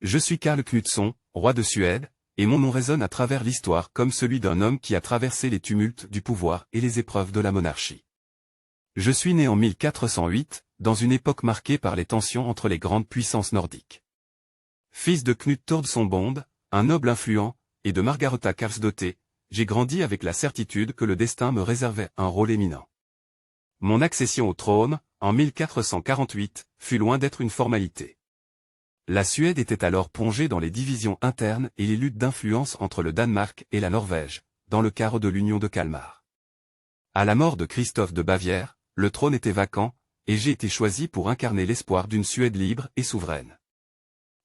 Je suis Karl Knutsson, roi de Suède, et mon nom résonne à travers l'histoire comme celui d'un homme qui a traversé les tumultes du pouvoir et les épreuves de la monarchie. Je suis né en 1408, dans une époque marquée par les tensions entre les grandes puissances nordiques. Fils de Knut Tordsson-Bond, un noble influent, et de Margareta Karlsdottir, j'ai grandi avec la certitude que le destin me réservait un rôle éminent. Mon accession au trône, en 1448, fut loin d'être une formalité. La Suède était alors plongée dans les divisions internes et les luttes d'influence entre le Danemark et la Norvège, dans le cadre de l'Union de Kalmar. À la mort de Christophe de Bavière, le trône était vacant, et j'ai été choisi pour incarner l'espoir d'une Suède libre et souveraine.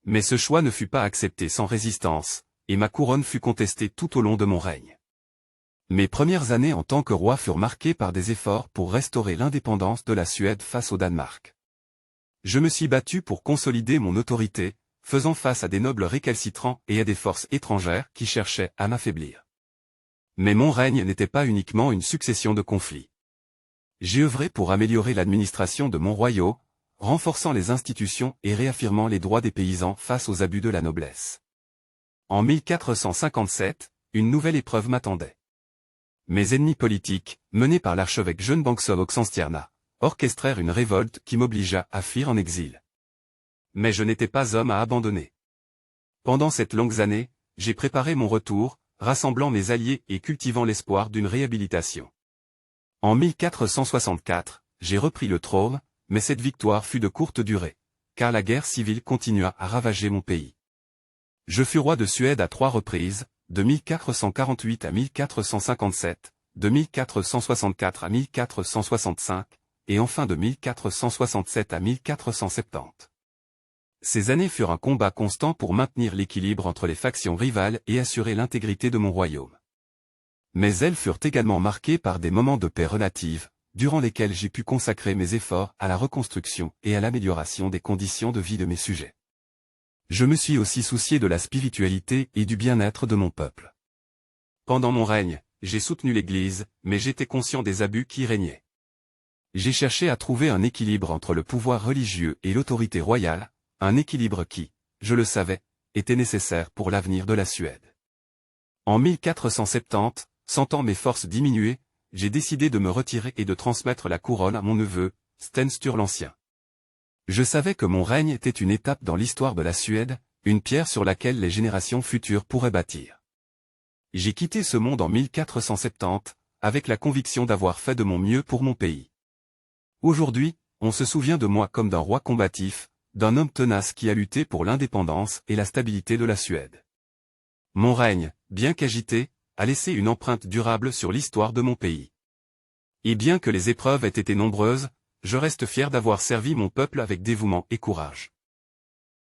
Mais ce choix ne fut pas accepté sans résistance, et ma couronne fut contestée tout au long de mon règne. Mes premières années en tant que roi furent marquées par des efforts pour restaurer l'indépendance de la Suède face au Danemark. Je me suis battu pour consolider mon autorité, faisant face à des nobles récalcitrants et à des forces étrangères qui cherchaient à m'affaiblir. Mais mon règne n'était pas uniquement une succession de conflits. J'ai œuvré pour améliorer l'administration de mon royaume, renforçant les institutions et réaffirmant les droits des paysans face aux abus de la noblesse. En 1457, une nouvelle épreuve m'attendait. Mes ennemis politiques, menés par l'archevêque Jón Bangson Oxenstierna, orchestrèrent une révolte qui m'obligea à fuir en exil. Mais je n'étais pas homme à abandonner. Pendant cette longue année, j'ai préparé mon retour, rassemblant mes alliés et cultivant l'espoir d'une réhabilitation. En 1464, j'ai repris le trône, mais cette victoire fut de courte durée, car la guerre civile continua à ravager mon pays. Je fus roi de Suède à 3 reprises, de 1448 à 1457, de 1464 à 1465, et enfin de 1467 à 1470. Ces années furent un combat constant pour maintenir l'équilibre entre les factions rivales et assurer l'intégrité de mon royaume. Mais elles furent également marquées par des moments de paix relative, durant lesquels j'ai pu consacrer mes efforts à la reconstruction et à l'amélioration des conditions de vie de mes sujets. Je me suis aussi soucié de la spiritualité et du bien-être de mon peuple. Pendant mon règne, j'ai soutenu l'Église, mais j'étais conscient des abus qui régnaient. J'ai cherché à trouver un équilibre entre le pouvoir religieux et l'autorité royale, un équilibre qui, je le savais, était nécessaire pour l'avenir de la Suède. En 1470, sentant mes forces diminuer, j'ai décidé de me retirer et de transmettre la couronne à mon neveu, Sten Sture l'Ancien. Je savais que mon règne était une étape dans l'histoire de la Suède, une pierre sur laquelle les générations futures pourraient bâtir. J'ai quitté ce monde en 1470, avec la conviction d'avoir fait de mon mieux pour mon pays. Aujourd'hui, on se souvient de moi comme d'un roi combatif, d'un homme tenace qui a lutté pour l'indépendance et la stabilité de la Suède. Mon règne, bien qu'agité, a laissé une empreinte durable sur l'histoire de mon pays. Et bien que les épreuves aient été nombreuses, je reste fier d'avoir servi mon peuple avec dévouement et courage.